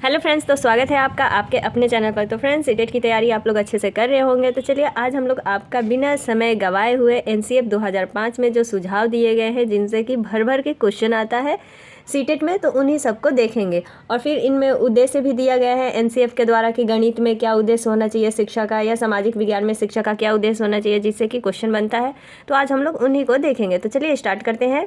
Hello friends, तो स्वागत है आपका आपके अपने चैनल पर। तो फ्रेंड्स, सीटेट की तैयारी आप लोग अच्छे से कर रहे होंगे। तो चलिए आज हम लोग आपका बिना समय गवाए हुए एनसीएफ 2005 में जो सुझाव दिए गए हैं, जिनसे कि भर भर के क्वेश्चन आता है सीटेट में, तो उन्हीं सबको देखेंगे। और फिर इनमें उद्देश्य भी दिया गया है एनसीएफ के द्वारा कि गणित में क्या उद्देश्य होना चाहिए शिक्षा का, या सामाजिक विज्ञान में शिक्षा का क्या उद्देश्य होना चाहिए, जिससे कि क्वेश्चन बनता है। तो आज हम लोग उन्हीं को देखेंगे। तो चलिए स्टार्ट करते हैं।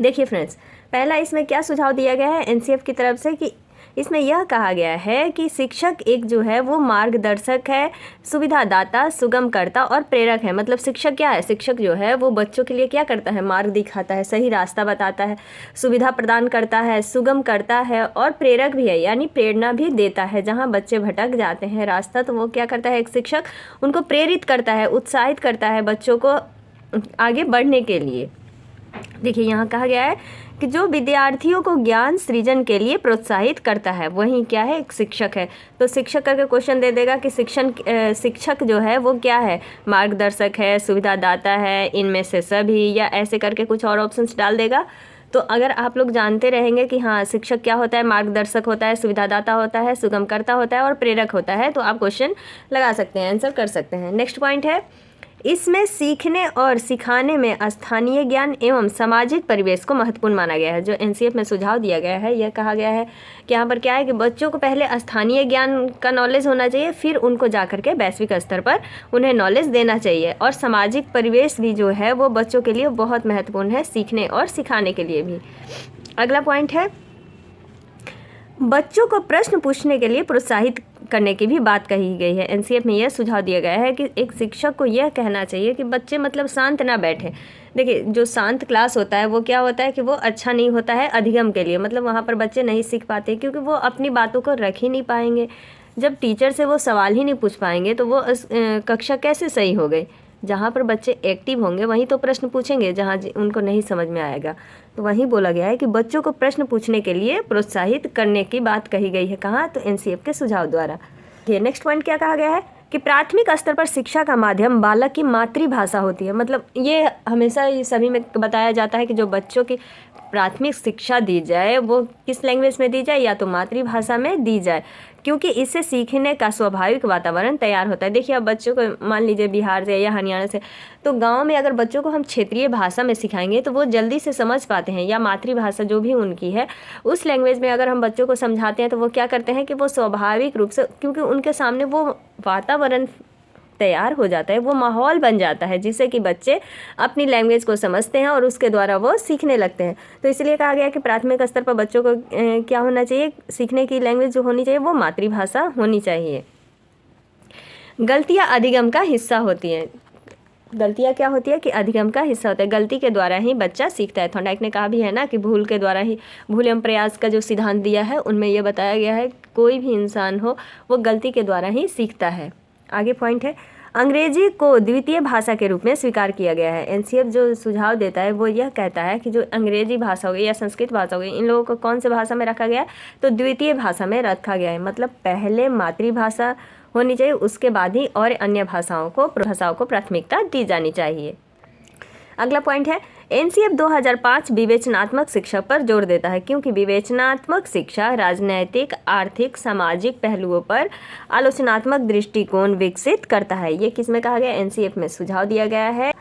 देखिए फ्रेंड्स, पहला इसमें क्या सुझाव दिया गया है एनसीएफ की तरफ से कि इसमें यह कहा गया है कि शिक्षक एक जो है वो मार्गदर्शक है, सुविधादाता, सुगमकर्ता और प्रेरक है। मतलब शिक्षक क्या है? शिक्षक जो है वो बच्चों के लिए क्या करता है? मार्ग दिखाता है, सही रास्ता बताता है, सुविधा प्रदान करता है, सुगम करता है और प्रेरक भी है, यानी प्रेरणा भी देता है। जहाँ बच्चे भटक जाते हैं रास्ता, तो वो क्या करता है? एक शिक्षक उनको प्रेरित करता है, उत्साहित करता है बच्चों को आगे बढ़ने के लिए। देखिए यहाँ कहा गया है कि जो विद्यार्थियों को ज्ञान सृजन के लिए प्रोत्साहित करता है, वही क्या है? एक शिक्षक है। तो शिक्षक करके क्वेश्चन दे देगा कि शिक्षक जो है वो क्या है? मार्गदर्शक है, सुविधादाता है, इनमें से सभी, या ऐसे करके कुछ और ऑप्शंस डाल देगा। तो अगर आप लोग जानते रहेंगे कि हाँ शिक्षक क्या होता है, मार्गदर्शक होता है, सुविधादाता होता है, सुगमकर्ता होता है और प्रेरक होता है, तो आप क्वेश्चन लगा सकते हैं, आंसर कर सकते हैं। नेक्स्ट पॉइंट है, इसमें सीखने और सिखाने में स्थानीय ज्ञान एवं सामाजिक परिवेश को महत्वपूर्ण माना गया है। जो एनसीएफ में सुझाव दिया गया है, यह कहा गया है कि यहाँ पर क्या है कि बच्चों को पहले स्थानीय ज्ञान का नॉलेज होना चाहिए, फिर उनको जाकर के वैश्विक स्तर पर उन्हें नॉलेज देना चाहिए। और सामाजिक परिवेश भी जो है वो बच्चों के लिए बहुत महत्वपूर्ण है, सीखने और सिखाने के लिए भी। अगला पॉइंट है, बच्चों को प्रश्न पूछने के लिए प्रोत्साहित करने की भी बात कही गई है। एनसीएफ में यह सुझाव दिया गया है कि एक शिक्षक को यह कहना चाहिए कि बच्चे मतलब शांत ना बैठे। देखिए जो शांत क्लास होता है वो क्या होता है कि वो अच्छा नहीं होता है अधिगम के लिए। मतलब वहाँ पर बच्चे नहीं सीख पाते, क्योंकि वो अपनी बातों को रख ही नहीं पाएंगे। जब टीचर से वो सवाल ही नहीं पूछ पाएंगे तो वो कक्षा कैसे सही हो गई? जहाँ पर बच्चे एक्टिव होंगे वहीं तो प्रश्न पूछेंगे, जहाँ उनको नहीं समझ में आएगा। तो वहीं बोला गया है कि बच्चों को प्रश्न पूछने के लिए प्रोत्साहित करने की बात कही गई है। कहाँ? तो एनसीएफ के सुझाव द्वारा। ये नेक्स्ट पॉइंट क्या कहा गया है कि प्राथमिक स्तर पर शिक्षा का माध्यम बालक की मातृभाषा होती है। मतलब ये हमेशा ये सभी में बताया जाता है कि जो बच्चों की प्राथमिक शिक्षा दी जाए वो किस लैंग्वेज में दी जाए, या तो मातृभाषा में दी जाए, क्योंकि इससे सीखने का स्वाभाविक वातावरण तैयार होता है। देखिए अब बच्चों को मान लीजिए बिहार से या हरियाणा से, तो गांव में अगर बच्चों को हम क्षेत्रीय भाषा में सिखाएंगे तो वो जल्दी से समझ पाते हैं, या मातृभाषा जो भी उनकी है उस लैंग्वेज में अगर हम बच्चों को समझाते हैं तो वो क्या करते हैं कि वो स्वाभाविक रूप से, क्योंकि उनके सामने वो वातावरण तैयार हो जाता है, वो माहौल बन जाता है, जिससे कि बच्चे अपनी लैंग्वेज को समझते हैं और उसके द्वारा वो सीखने लगते हैं। तो इसलिए कहा गया कि प्राथमिक स्तर पर बच्चों को क्या होना चाहिए? सीखने की लैंग्वेज जो होनी चाहिए वो मातृभाषा होनी चाहिए। गलतियाँ अधिगम का हिस्सा होती हैं। गलतियाँ क्या होती है कि अधिगम का हिस्सा होता है। गलती के द्वारा ही बच्चा सीखता है। थॉर्नडाइक ने कहा भी है ना कि भूल के द्वारा ही, भूल एवं प्रयास का जो सिद्धांत दिया है उनमें यह बताया गया है कोई भी इंसान हो वो गलती के द्वारा ही सीखता है। आगे पॉइंट है, अंग्रेजी को द्वितीय भाषा के रूप में स्वीकार किया गया है। एनसीएफ जो सुझाव देता है वो यह कहता है कि जो अंग्रेजी भाषा हो गई या संस्कृत भाषा हो गई, इन लोगों को कौन से भाषा में रखा गया है? तो द्वितीय भाषा में रखा गया है। मतलब पहले मातृभाषा होनी चाहिए, उसके बाद ही और अन्य भाषाओं को प्राथमिकता दी जानी चाहिए। अगला पॉइंट है, एनसीएफ 2005 विवेचनात्मक शिक्षा पर जोर देता है, क्योंकि विवेचनात्मक शिक्षा राजनैतिक, आर्थिक, सामाजिक पहलुओं पर आलोचनात्मक दृष्टिकोण विकसित करता है। ये किस में कहा गया? एनसीएफ में सुझाव दिया गया है।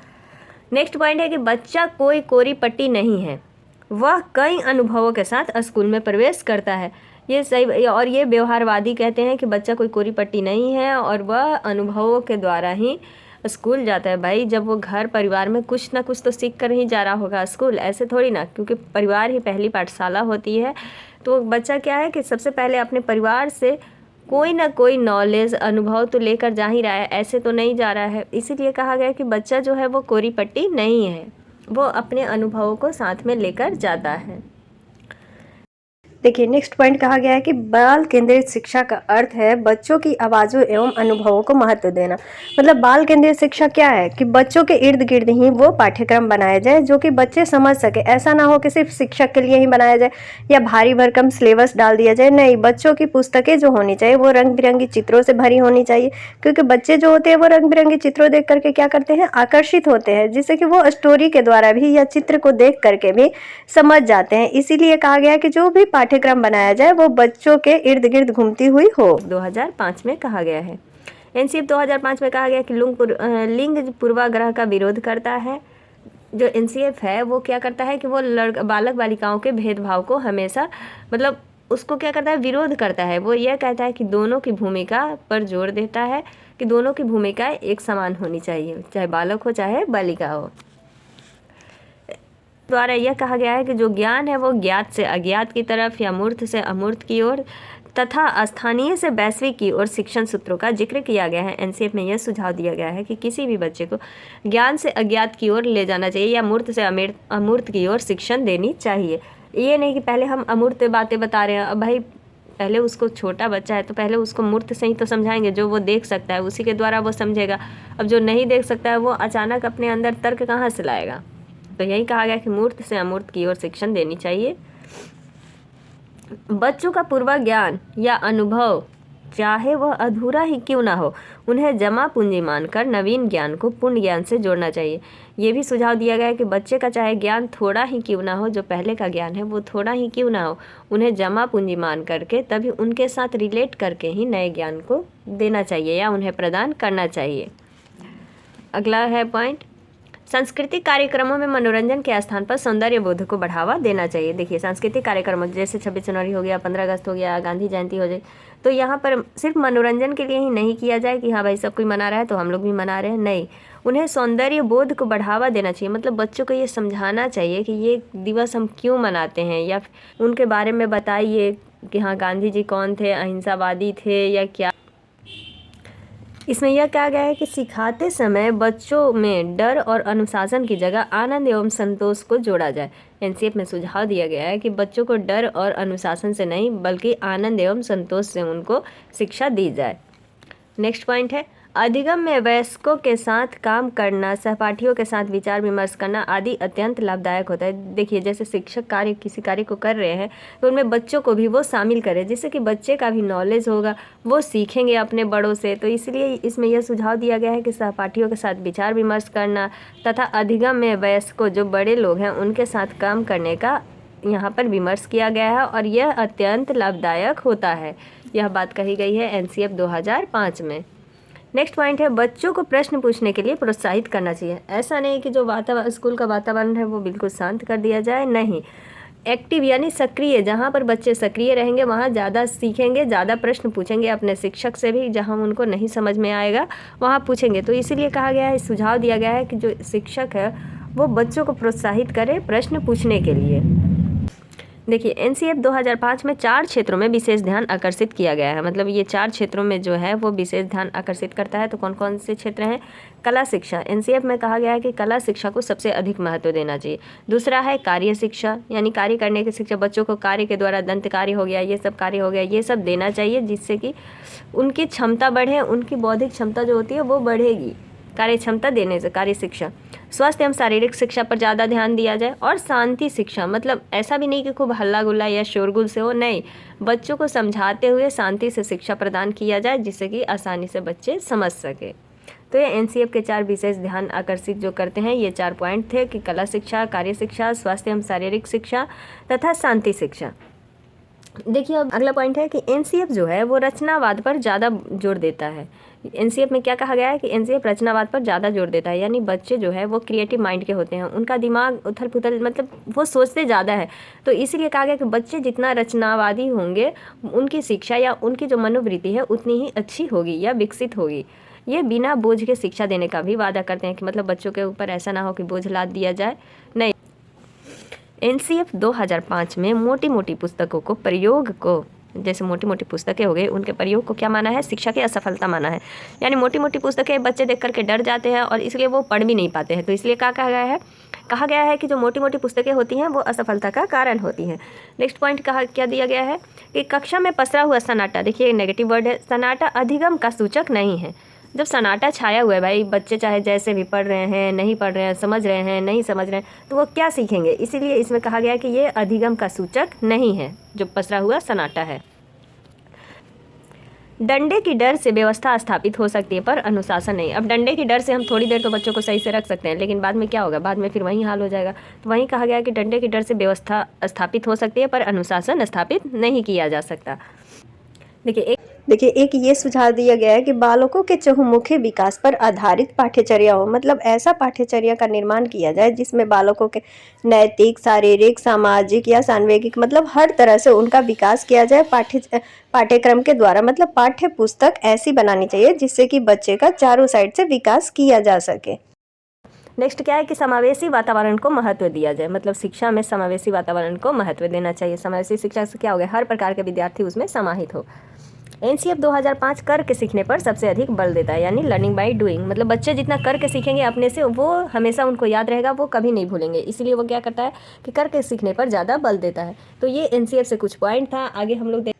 नेक्स्ट पॉइंट है कि बच्चा कोई कोरी पट्टी नहीं है, वह कई अनुभवों के साथ स्कूल में प्रवेश करता है। ये सही, और ये व्यवहारवादी कहते हैं कि बच्चा कोई कोरी पट्टी नहीं है और वह अनुभवों के द्वारा ही स्कूल जाता है। भाई जब वो घर परिवार में कुछ ना कुछ तो सीख कर ही जा रहा होगा स्कूल, ऐसे थोड़ी ना, क्योंकि परिवार ही पहली पाठशाला होती है। तो बच्चा क्या है कि सबसे पहले अपने परिवार से कोई ना कोई नॉलेज, अनुभव तो लेकर जा ही रहा है, ऐसे तो नहीं जा रहा है। इसीलिए कहा गया कि बच्चा जो है वो कोरी पट्टी नहीं है, वो अपने अनुभवों को साथ में लेकर जाता है। देखिए नेक्स्ट पॉइंट कहा गया है कि बाल केंद्रित शिक्षा का अर्थ है बच्चों की आवाज़ों एवं अनुभवों को महत्व देना। मतलब बाल केंद्रित शिक्षा क्या है कि बच्चों के इर्द गिर्द ही वो पाठ्यक्रम बनाया जाए जो कि बच्चे समझ सके। ऐसा ना हो कि सिर्फ शिक्षक के लिए ही बनाया जाए या भारी भरकम सिलेबस डाल दिया जाए। नहीं, बच्चों की पुस्तकें जो होनी चाहिए वो रंग बिरंगी चित्रों से भरी होनी चाहिए, क्योंकि बच्चे जो होते हैं वो रंग बिरंगे चित्रों देख करके क्या करते हैं? आकर्षित होते हैं, जिससे कि वो स्टोरी के द्वारा भी या चित्र को देख करके भी समझ जाते हैं। इसीलिए कहा गया है कि जो भी पाठ्यक्रम पाठ्यक्रम बनाया जाए वो बच्चों के इर्द गिर्द घूमती हुई हो। 2005 में कहा गया है। एनसीएफ 2005 में कहा गया कि लिंग पूर्वाग्रह का विरोध करता है। जो एनसीएफ है वो क्या करता है कि वो बालक बालिकाओं के भेदभाव को हमेशा मतलब उसको क्या करता है, विरोध करता है। वो यह कहता है कि दोनों की भूमिका पर जोर देता है कि दोनों की भूमिकाएं एक समान होनी चाहिए, चाहे बालक हो चाहे बालिका हो। द्वारा यह कहा गया है कि जो ज्ञान है वो ज्ञात से अज्ञात की तरफ या मूर्त से अमूर्त की ओर तथा स्थानीय से वैश्विक की ओर शिक्षण सूत्रों का जिक्र किया गया है। एनसीएफ में यह सुझाव दिया गया है कि किसी भी बच्चे को ज्ञान से अज्ञात की ओर ले जाना चाहिए या मूर्त से अमूर्त की ओर शिक्षण देनी चाहिए। ये नहीं कि पहले हम अमूर्त बातें बता रहे हैं, अब भाई पहले उसको, छोटा बच्चा है तो पहले उसको मूर्त से ही तो समझाएंगे, जो वो देख सकता है उसी के द्वारा वो समझेगा। अब जो नहीं देख सकता है वो अचानक अपने अंदर तर्क कहाँ से लाएगा। तो यही कहा गया कि मूर्त से अमूर्त की ओर शिक्षण देनी चाहिए। बच्चों का पूर्व ज्ञान या अनुभव चाहे वह अधूरा ही क्यों ना हो, उन्हें जमा पूंजी मानकर नवीन ज्ञान को पूर्ण ज्ञान से जोड़ना चाहिए। ये भी सुझाव दिया गया है कि बच्चे का चाहे ज्ञान थोड़ा ही क्यों ना हो, जो पहले का ज्ञान है वो थोड़ा ही क्यों ना हो, उन्हें जमा पूंजी मान करके तभी उनके साथ रिलेट करके ही नए ज्ञान को देना चाहिए या उन्हें प्रदान करना चाहिए। अगला है पॉइंट, सांस्कृतिक कार्यक्रमों में मनोरंजन के स्थान पर सौंदर्य बोध को बढ़ावा देना चाहिए। देखिए सांस्कृतिक कार्यक्रमों जैसे 26 जनवरी हो गया, 15 अगस्त हो गया, गांधी जयंती हो जाए, तो यहाँ पर सिर्फ मनोरंजन के लिए ही नहीं किया जाए कि हाँ भाई सब कोई मना रहा है तो हम लोग भी मना रहे हैं, नहीं, उन्हें सौंदर्य बोध को बढ़ावा देना चाहिए। मतलब बच्चों को ये समझाना चाहिए कि ये दिवस हम क्यों मनाते हैं, या उनके बारे में बताइए कि हाँ गांधी जी कौन थे, अहिंसावादी थे या क्या। इसमें यह कहा गया है कि सिखाते समय बच्चों में डर और अनुशासन की जगह आनंद एवं संतोष को जोड़ा जाए। एनसीएफ में सुझाव दिया गया है कि बच्चों को डर और अनुशासन से नहीं बल्कि आनंद एवं संतोष से उनको शिक्षा दी जाए। नेक्स्ट पॉइंट है, अधिगम में वयस्कों के साथ काम करना, सहपाठियों के साथ विचार विमर्श करना आदि अत्यंत लाभदायक होता है। देखिए जैसे शिक्षक किसी कार्य को कर रहे हैं तो उनमें बच्चों को भी वो शामिल करें, जिससे कि बच्चे का भी नॉलेज होगा, वो सीखेंगे अपने बड़ों से। तो इसलिए इसमें यह सुझाव दिया गया है कि सहपाठियों के साथ विचार विमर्श करना तथा अधिगम में वयस्कों जो बड़े लोग हैं उनके साथ काम करने का यहाँ पर विमर्श किया गया है और यह अत्यंत लाभदायक होता है। यह बात कही गई है एनसीएफ 2005 में। नेक्स्ट पॉइंट है, बच्चों को प्रश्न पूछने के लिए प्रोत्साहित करना चाहिए। ऐसा नहीं कि जो स्कूल का वातावरण है वो बिल्कुल शांत कर दिया जाए, नहीं, एक्टिव यानी सक्रिय, जहाँ पर बच्चे सक्रिय रहेंगे वहाँ ज़्यादा सीखेंगे, ज़्यादा प्रश्न पूछेंगे अपने शिक्षक से भी, जहाँ उनको नहीं समझ में आएगा वहाँ पूछेंगे। तो इसीलिए कहा गया है, सुझाव दिया गया है कि जो शिक्षक है वो बच्चों को प्रोत्साहित करे प्रश्न पूछने के लिए। देखिए एनसीएफ 2005 में 4 क्षेत्रों में विशेष ध्यान आकर्षित किया गया है। मतलब ये 4 क्षेत्रों में जो है वो विशेष ध्यान आकर्षित करता है। तो कौन कौन से क्षेत्र हैं? कला शिक्षा, एनसीएफ में कहा गया है कि कला शिक्षा को सबसे अधिक महत्व देना चाहिए। दूसरा है कार्य शिक्षा, यानी कार्य करने की शिक्षा, बच्चों को कार्य के द्वारा दंत कार्य हो गया, ये सब कार्य हो गया, ये सब देना चाहिए, जिससे कि उनकी क्षमता बढ़े, उनकी बौद्धिक क्षमता जो होती है वो बढ़ेगी कार्य क्षमता देने से। कार्य शिक्षा, स्वास्थ्य एवं शारीरिक शिक्षा पर ज़्यादा ध्यान दिया जाए। और शांति शिक्षा, मतलब ऐसा भी नहीं कि खूब हल्ला गुल्ला या शोरगुल से हो, नहीं, बच्चों को समझाते हुए शांति से शिक्षा प्रदान किया जाए, जिससे कि आसानी से बच्चे समझ सके। तो ये एनसीएफ के 4 विशेष ध्यान आकर्षित जो करते हैं, ये 4 पॉइंट थे कि कला शिक्षा, कार्य शिक्षा, स्वास्थ्य एवं शारीरिक शिक्षा तथा शांति शिक्षा। देखिए अब अगला पॉइंट है कि एनसीएफ जो है वो रचनावाद पर ज़्यादा जोर देता है। एनसीएफ में क्या कहा गया है कि एनसीएफ रचनावाद पर ज़्यादा जोर देता है, यानी बच्चे जो है वो क्रिएटिव माइंड के होते हैं, उनका दिमाग उथल पुथल, मतलब वो सोचते ज़्यादा है। तो इसीलिए कहा गया कि बच्चे जितना रचनावादी होंगे उनकी शिक्षा या उनकी जो मनोवृत्ति है उतनी ही अच्छी होगी या विकसित होगी। ये बिना बोझ के शिक्षा देने का भी वादा करते हैं कि मतलब बच्चों के ऊपर ऐसा ना हो कि बोझ लाद दिया जाए, नहीं। एनसीएफ 2005 में मोटी मोटी पुस्तकों को प्रयोग को, जैसे मोटी मोटी पुस्तकें हो गई, उनके प्रयोग को क्या माना है? शिक्षा की असफलता माना है। यानी मोटी मोटी पुस्तकें बच्चे देख करके डर जाते हैं और इसलिए वो पढ़ भी नहीं पाते हैं। तो इसलिए क्या कहा गया है कि जो मोटी मोटी पुस्तकें होती हैं वो असफलता का कारण होती हैं। नेक्स्ट पॉइंट क्या दिया गया है कि कक्षा में पसरा हुआ सन्नाटा, देखिए नेगेटिव वर्ड है, सन्नाटा अधिगम का सूचक नहीं है। जब सन्नाटा छाया हुआ है, भाई बच्चे चाहे जैसे भी पढ़ रहे हैं, नहीं पढ़ रहे हैं, समझ रहे हैं, नहीं समझ रहे हैं, तो वो क्या सीखेंगे? इसीलिए इसमें कहा गया कि ये अधिगम का सूचक नहीं है जो पसरा हुआ सन्नाटा है। डंडे की डर से व्यवस्था स्थापित हो सकती है पर अनुशासन नहीं। अब डंडे की डर से हम थोड़ी देर तो बच्चों को सही से रख सकते हैं, लेकिन बाद में क्या होगा, बाद में फिर वही हाल हो जाएगा। तो वहीं कहा गया कि डंडे की डर से व्यवस्था स्थापित हो सकती है पर अनुशासन स्थापित नहीं किया जा सकता। देखिए एक ये सुझाव दिया गया है कि बालकों के चहुमुखी विकास पर आधारित पाठ्यचर्या हो, मतलब ऐसा पाठ्यचर्या का निर्माण किया जाए जिसमें बालकों के नैतिक, शारीरिक, सामाजिक या सांवेगिक मतलब हर तरह से उनका विकास किया जाए पाठ्यक्रम के द्वारा। मतलब पाठ्य पुस्तक ऐसी बनानी चाहिए जिससे कि बच्चे का चारों साइड से विकास किया जा सके। नेक्स्ट क्या है कि समावेशी वातावरण को महत्व दिया जाए, मतलब शिक्षा में समावेशी वातावरण को महत्व देना चाहिए। समावेशी शिक्षा से क्या हो गया, हर प्रकार के विद्यार्थी उसमें समाहित हो। एनसीएफ 2005 करके सीखने पर सबसे अधिक बल देता है, यानी लर्निंग बाय डूइंग, मतलब बच्चे जितना करके सीखेंगे अपने से वो हमेशा उनको याद रहेगा, वो कभी नहीं भूलेंगे। इसीलिए वो क्या करता है कि करके सीखने पर ज़्यादा बल देता है। तो ये एनसीएफ से कुछ पॉइंट था। आगे हम लोग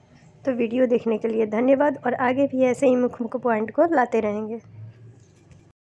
तो वीडियो देखने के लिए धन्यवाद और आगे भी ऐसे ही मुख्य मुख्य पॉइंट को लाते रहेंगे।